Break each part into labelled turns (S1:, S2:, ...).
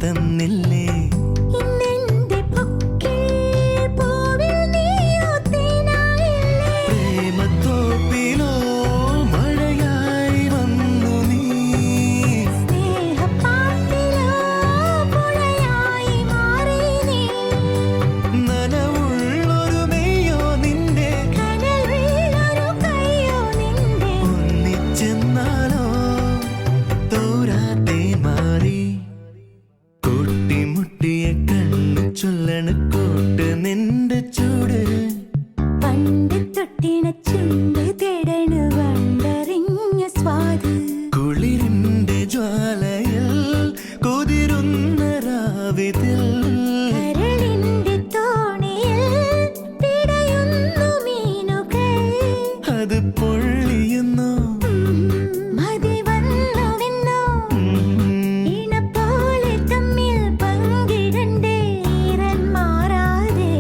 S1: തന്നില്ലേ? പ്രേമത്തോപ്പിലോ മഴയായി വന്നു നീ, നനവുള്ളൊരു മെയ്യോ നിന്റെ, ഒന്നിച്ചെന്നാലോ തോരാതെ മാറി. കൂട്ടിമുട്ടിയ കണ്ണു ചൊല്ലണ കൂട്ട് നിന്റെ ചൂട്,
S2: പണ്ട് തൊട്ടിണ ചുണ്ട് തേടണ വണ്ടറിഞ്ഞ സ്വാദ്.
S1: കുളിരിന്റെ ജ്വാലയിൽ കുതിരുന്ന രാവിതിൽ,
S2: കരളിന്റെ തോണിയിൽ പിടയുന്നു മീനുകൾ.
S1: അത് പൊള്ളിയുന്നു
S2: മതി വന്നുവെന്നോ ഇണ പോലെ തമ്മിൽ പങ്കിടണ്ടേ ഈറൻ മാറാതെ.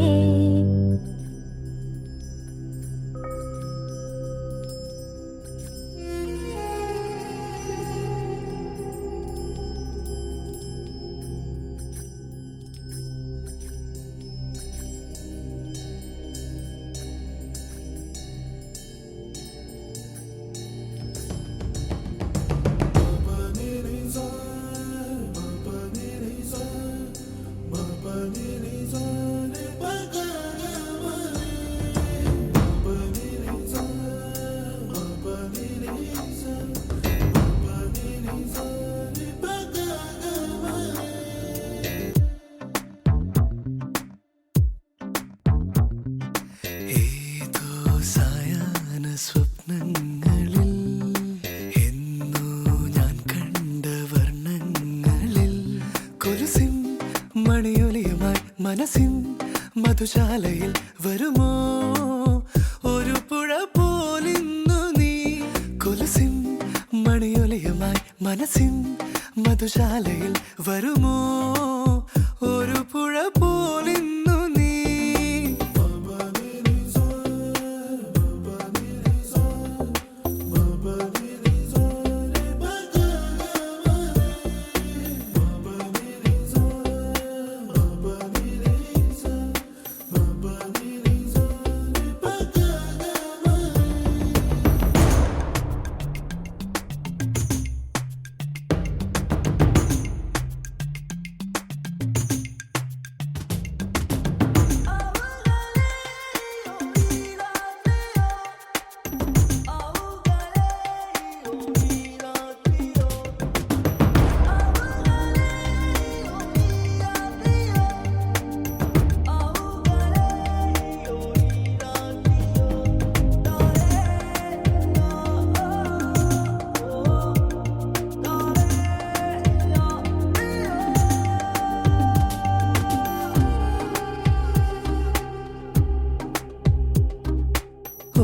S1: ഏതോ സായാഹ്ന സ്വപ്നങ്ങളിൽ എന്നോ ഞാൻ കണ്ട വർണ്ണങ്ങളിൽ, കൊലുസിൻ മണിയൊലിയുമായി മനസ്സിൻ മധുശാലയിൽ വരുമോ ഒരു പുഴ പോലിന്നു നീ. കൊലുസിൻ മണിയൊലിയുമായി മനസ്സിൻ മധുശാലയിൽ വരുമോ ഒരു പുഴ പോലിന്നു നീ.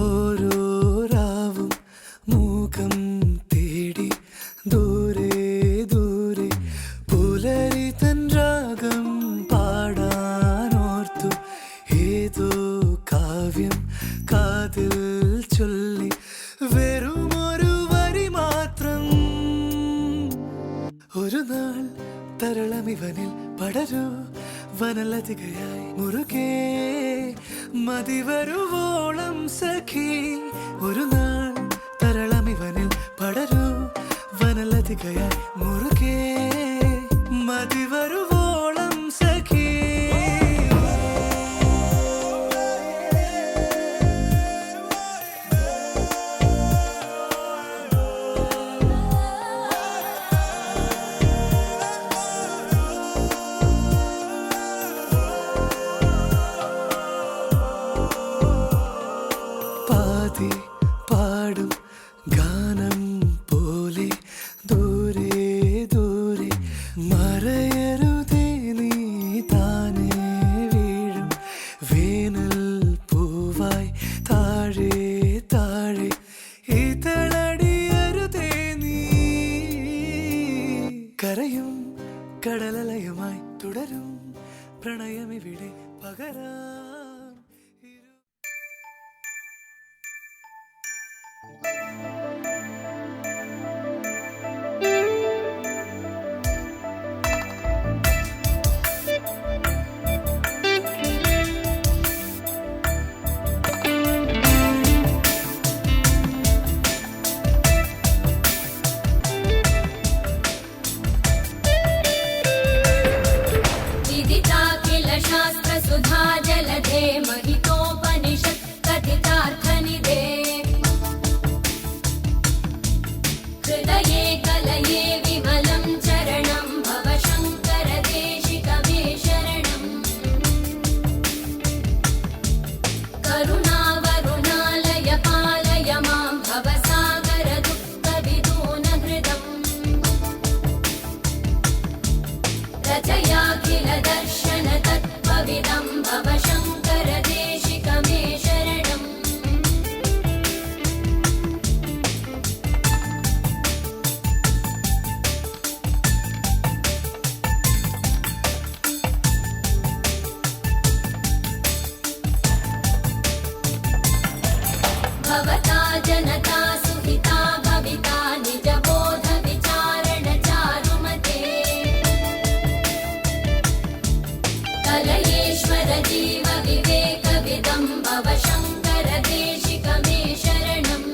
S1: ഓരോ രാവും മൂകം തേടി ദൂരെ ദൂരെ പുലരി തൻ രാഗം പാടാനോർത്തു. ഏതോ കാവ്യം കാതിൽ ചൊല്ലി വെറുമൊരു വരി മാത്രം. ഒരു നാൾ തരളമിവനിൽ പടരൂ വനലതികയായി മുറുകെ മതിവരുവോളം സഖി. ഒരു നാൾ തരളമിവനിൽ പടരൂ വനലതികയായി മുറുകെ മതിവരുവോളം സഖി. പാതി പാടും ഗാനം പോലെ ദൂരെ ദൂരെ മറയരുതേ നീ താനേ വീഴും വേനൽ പൂവായി താഴെ താഴെ ഇതളടിയരുതേ നീ. കരയും കടലലയുമായി തുടരും പ്രണയമിവിടെ പകരാം.
S3: वन्दे महितोपनिषत् कथितार्थनिधे हृदये कलये विमलं चरणं भव शङ्कर देशिकमे शरणम् करुणावरुणालय पालय मां भवसागर दुःखविदूनहृदम् रचयाखिलदर्शन तत्त्वविदं भव शङ्कर देशिकमे शरणम् भवता जनता सुहिता भविता निजबोध विचारण चारुमते कलयेश्वर जीव विवेकविदं भव शङ्कर देशिकमे शरणम्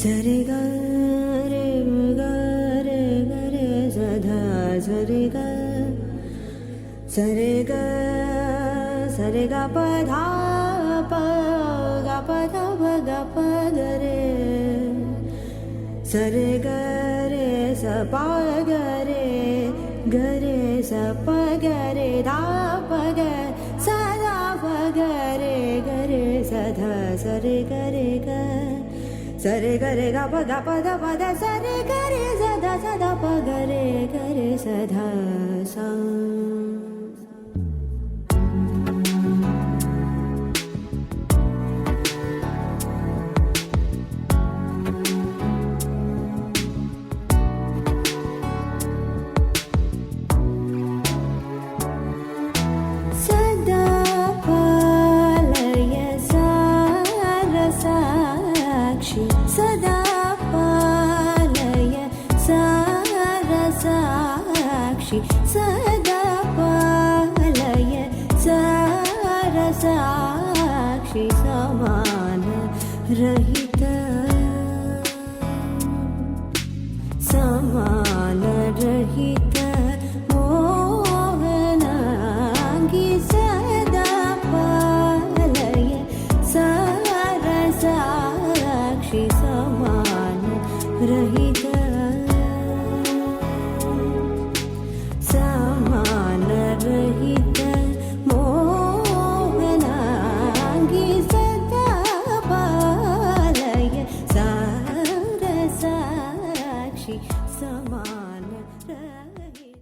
S2: सरे ग रे ग रे ग रे सधा सरे ग सरे ग सरे ग प धा प ग प ध प ग प ग रे सरे ग रे स प ग रे स प ग रे धा प ग स धा प ग रे स धा सरे ग रे ग सरे ग रे ग प ग प ध प ध सरे ग रे स ध प ग रे स ध सा साक्षी सदा पालय सारसाक्षी समान रहित समान रहित मोहनांगी सदा पालय सारसाक्षी समान रहित समान रहित मोहनांगी सदा पालय सारसाक्षी समान रहित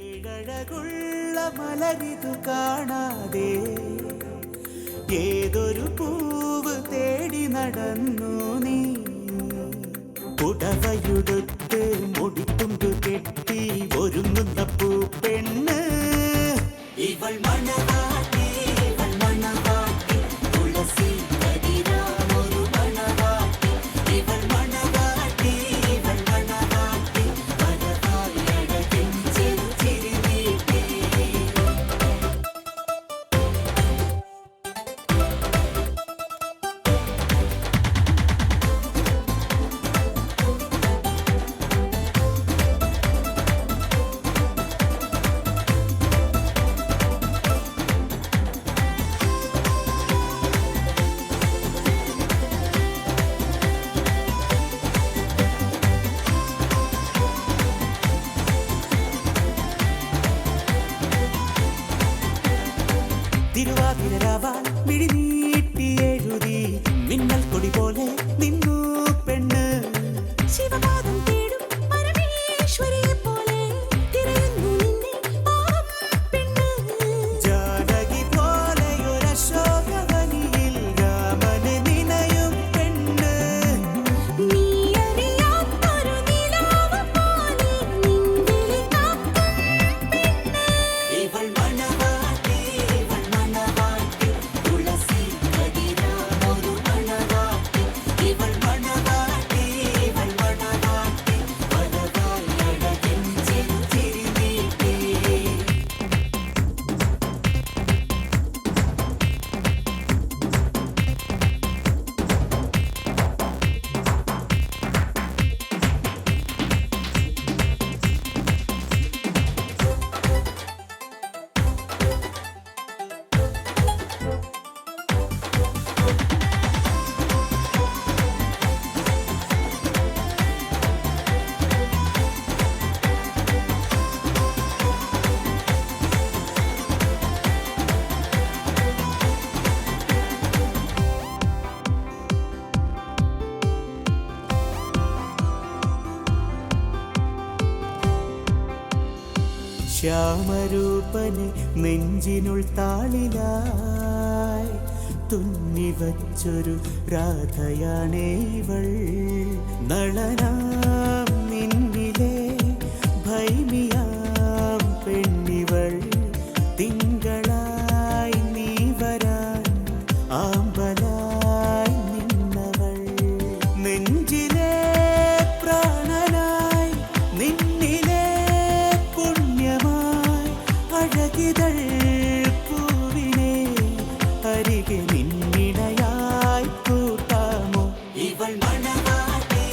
S1: ഏഴഴകുള്ള മലരിതു കാണാതെ ഏതൊരു പൂവ് തേടി നടന്നു നീ പുടവയുടുത്ത് മുടിത്തുമ്പ് കെട്ടി ഒരുങ്ങുന്ന പൂപ്പെണ്ണ് ഇവൾ മണവാട്ടി ഇവൾ മണവാട്ടി തുളസി കതിരാമൊരു മണവാട്ടി ഇവൾ മണവാട്ടി ഇവൾ മണവാട്ടി പരവായഴകിൻ ചെറുചിരി നീട്ടി തിരുവാതിരവാൻ മിഴിനീട്ടി എഴുതി മിന്നൽ കൊടി പോലെ നിന്നു പെണ്ണ്
S2: ശിവപാദം തേടും പരമേശ്വരിയെ പോലെ തിരയുന്നു നിന്നെ പാവം പെണ്ണ്
S1: ജാനകി പോലെയൊരശോകവനിയിൽ രാമനെ നിനയും പെണ്ണ്
S2: നീ അറിയാത്തൊരു നിലാവ് പോലെ നിൻവിളി കാക്കും പെണ്ണ്
S1: ഇവൾ മണവാട്ടി ഇവൾ മണവാട്ടി തുളസി കതിരാമൊരു മണവാട്ടി ഇവൾ മണവാട്ടി ഇവൾ മണവാട്ടി പരവായഴകിൻ ചെറുചിരി നീട്ടി ശ്യാമരൂപനെ നെഞ്ചിനുൾ താളിലായി തുന്നിവച്ചൊരു രാധയാണേ ഇവൾ നളനാം നിന്നിലെ ഭൈമിയാം പെണ്ണിവൾ തിങ്കളായി നീ വരാൻ ആമ്പലായി നിന്നവൾ നെഞ്ചിലെ പ്രാണനായി നിന്നിലെ പുണ്യമായി അഴകിതൾ പൂവിനെ അരികെ നിന്നിടയായി കൂട്ടാമോ ഇവൾ മണവാട്ടി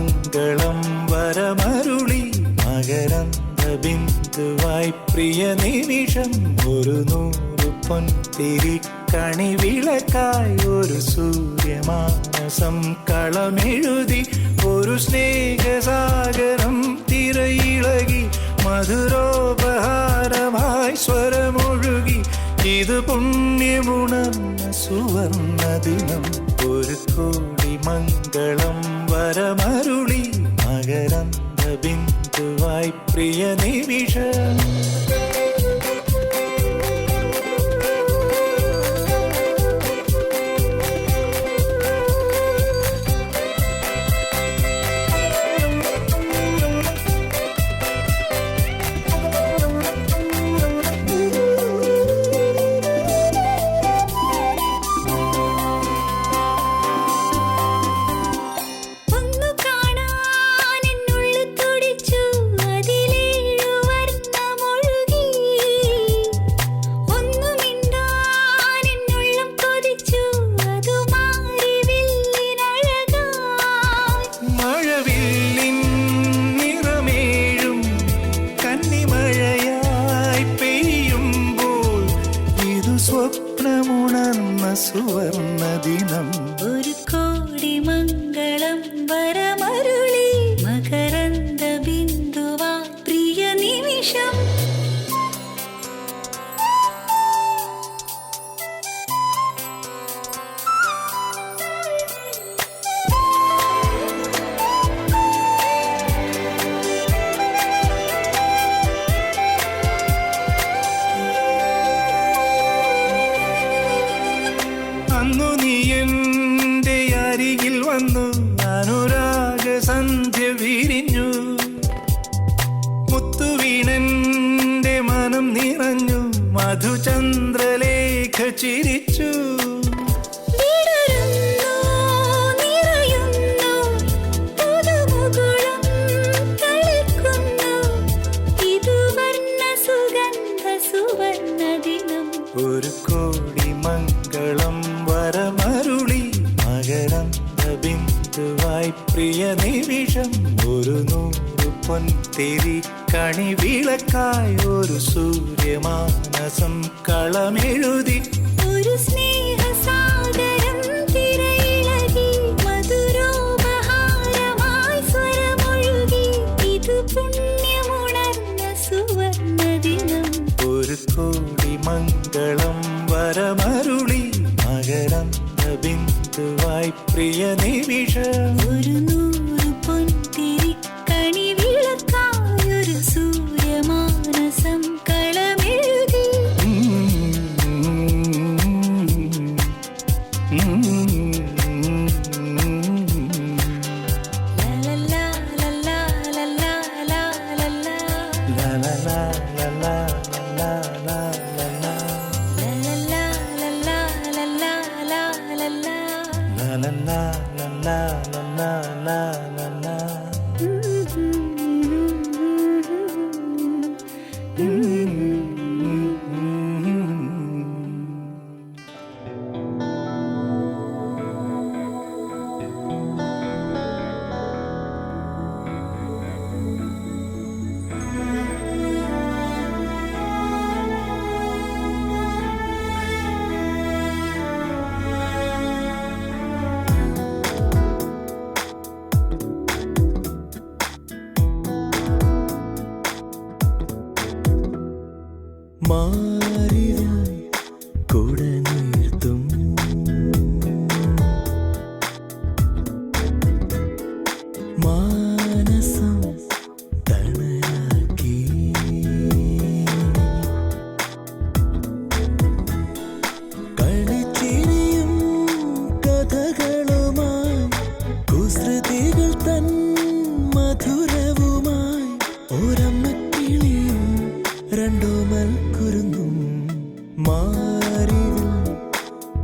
S1: മംഗളം വരമരുളി മകരന്ദ ബിന്ദുവായി പ്രിയ നിമിഷം ഒരു 100 പൊൻതിരി കണിവിളക്കായി ഒരു സൂര്യമാനസം കളമെഴുതി ഒരു സ്നേഹസാഗരം തിരയിളകി മധുരോപഹാരമായി സ്വരമൊഴുകി ഇത് പുണ്യമുണർന്ന സുവർണ ദിനം ഒരു കോടി മംഗളം വരമരുളി മകരന്ദ ബിന്ദുവായി പ്രിയ നിമിഷം സ്വപ്നമുണർന്ന സുവർണ ദിനം
S2: ഒരു കോടി മംഗളം വരമരുളി മകരന്ദ ബിന്ദുവാ പ്രിയ നിമിഷം
S1: അന്നു നീ എൻ്റെ അരികിൽ വന്നു അനുരാഗ സന്ധ്യ വിരിഞ്ഞു മുത്തുവീണന്റെ മനം നിറഞ്ഞു മധുചന്ദ്രലേഖ ചിരിച്ചു ഒരു കോടി മംഗളം വരമരുളി മകരന്ദ ബിന്ദുവായി പ്രിയ നിമിഷം ഒരു 100 പൊൻതിരി കണിവിളക്കായി ഒരു സൂര്യമാനസം കളമെഴുതി
S2: ഒരു സ്നേഹസാഗരം തിരയിളകി മധുരോപഹാരമായി സ്വരമൊഴുകി ഇത് പുണ്യമുണർന്ന സുവർണ ദിനം
S1: ഒരു കോടി മംഗളം വരമരുളി മകരന്ദ ബിന്ദുവായി പ്രിയ നിമിഷം
S2: ഒരു 100 പൊൻതിരി കണിവിളക്കായി ഒരു സൂര്യമാനസം കളമെഴുതി ലലലാ ലലാ ലലാ ലലാ
S1: ലലാ ലലാ ലലാ മാറിവിൽ കുടനീർത്തും മാനസം തണലാക്കി കളിച്ചിരിയും കഥകളുമായി കുസൃതികൾ തൻ മധുരവുമായി ഒരമ്മക്കിളിയും രണ്ടോ മൽക്കുരുന്നും മാറിവിൽ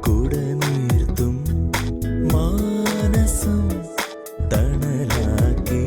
S1: കുടനീർത്തും മാനസം തണലാക്കി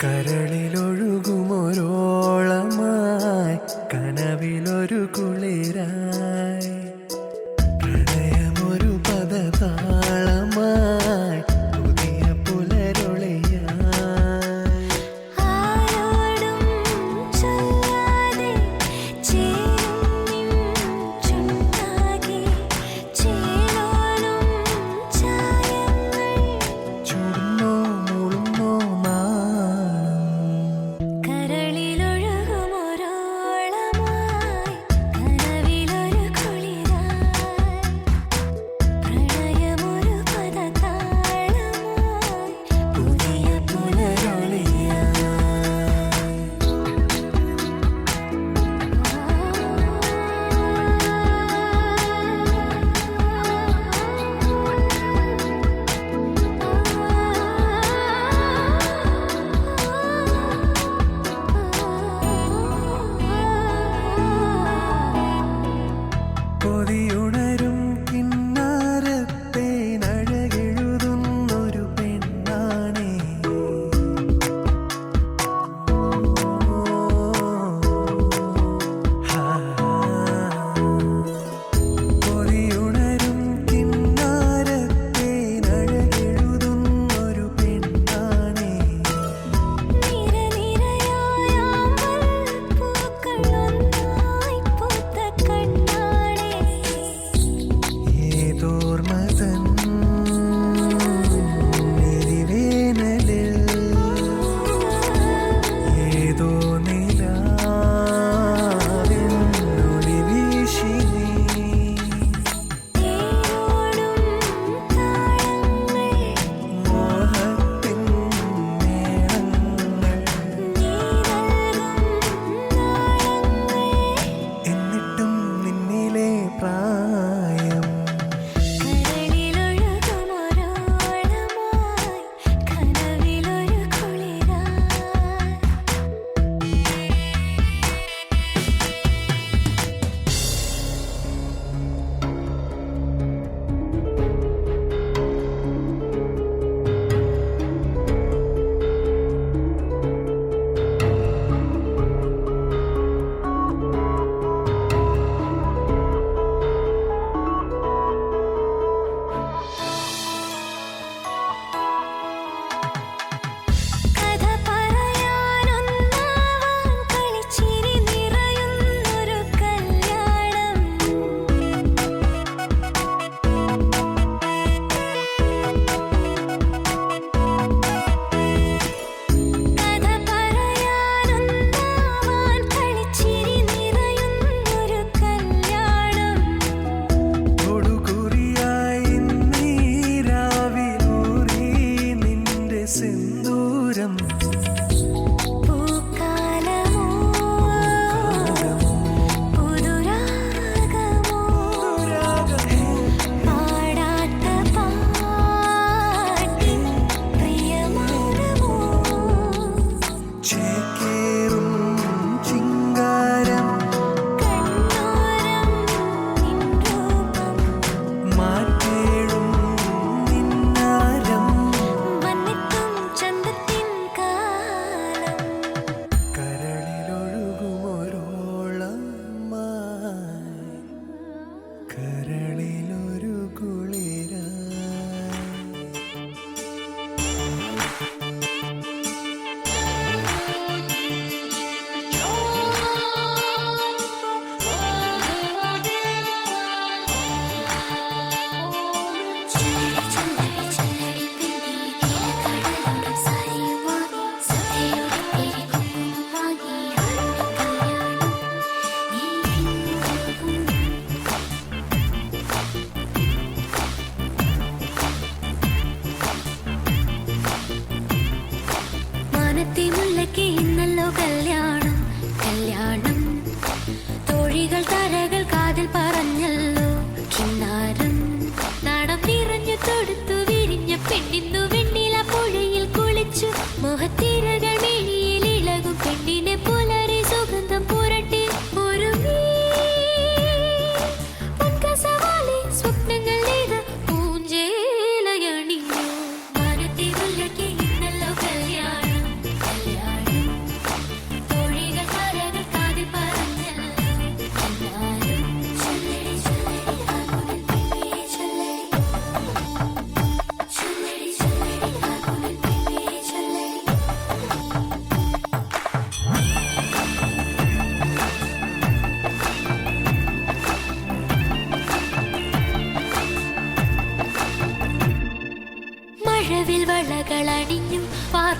S1: കരളിലൊഴുകുമൊരോളമായി കനവിലൊരു കുളിരായി പ്രണയമൊരു പദതാളമായി പുതിയ പുലരൊളിയായി
S4: ആരോടും ചൊല്ലാതെ ചേരും നിൻ ചുണ്ടാകെ ചേലോലും ചായങ്ങൾ
S1: ചുടുന്നോ മുളുന്നോ നാണം
S4: കരളിലൊഴുകുമൊരോളമായി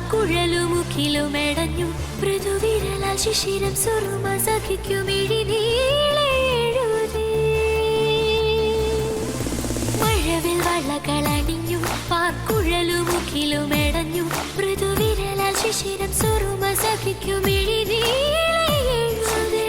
S4: പാർക്കുഴലുമുഖിലുമെടഞ്ഞു മൃദുവിരല ശിശിരം സുറുമ സഖിക്കുമിഴിനീളെഴുതി മഴവിൽ വളകളണിഞ്ഞു പാർക്കുഴലുമുഖിലുമെടഞ്ഞു മൃദുവിരല ശിശിരം സുറുമ സഖിക്കുമിഴിനീളെഴുതി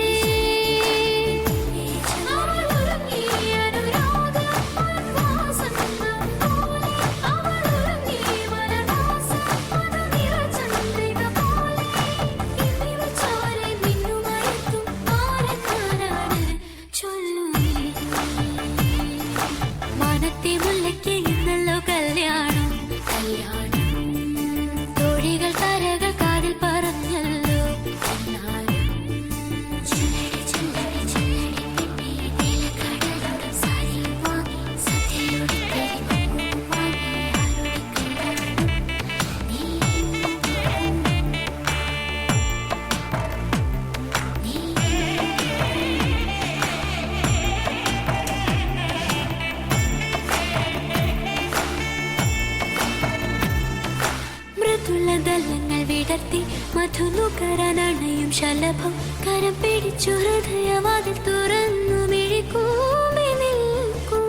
S4: ദലങ്ങൾ വിടർത്തി മധുനുകരനണയും ശലഭം കരം പിടിച്ചു ഹൃദയവാതിൽ തുറന്നു മിഴിക്കൂമി നിൽക്കും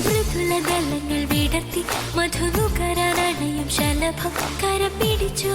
S4: മൃദുല ദലങ്ങൾ വിടർത്തി മധുനുകരനണയും ശലഭം കരം പിടിച്ചു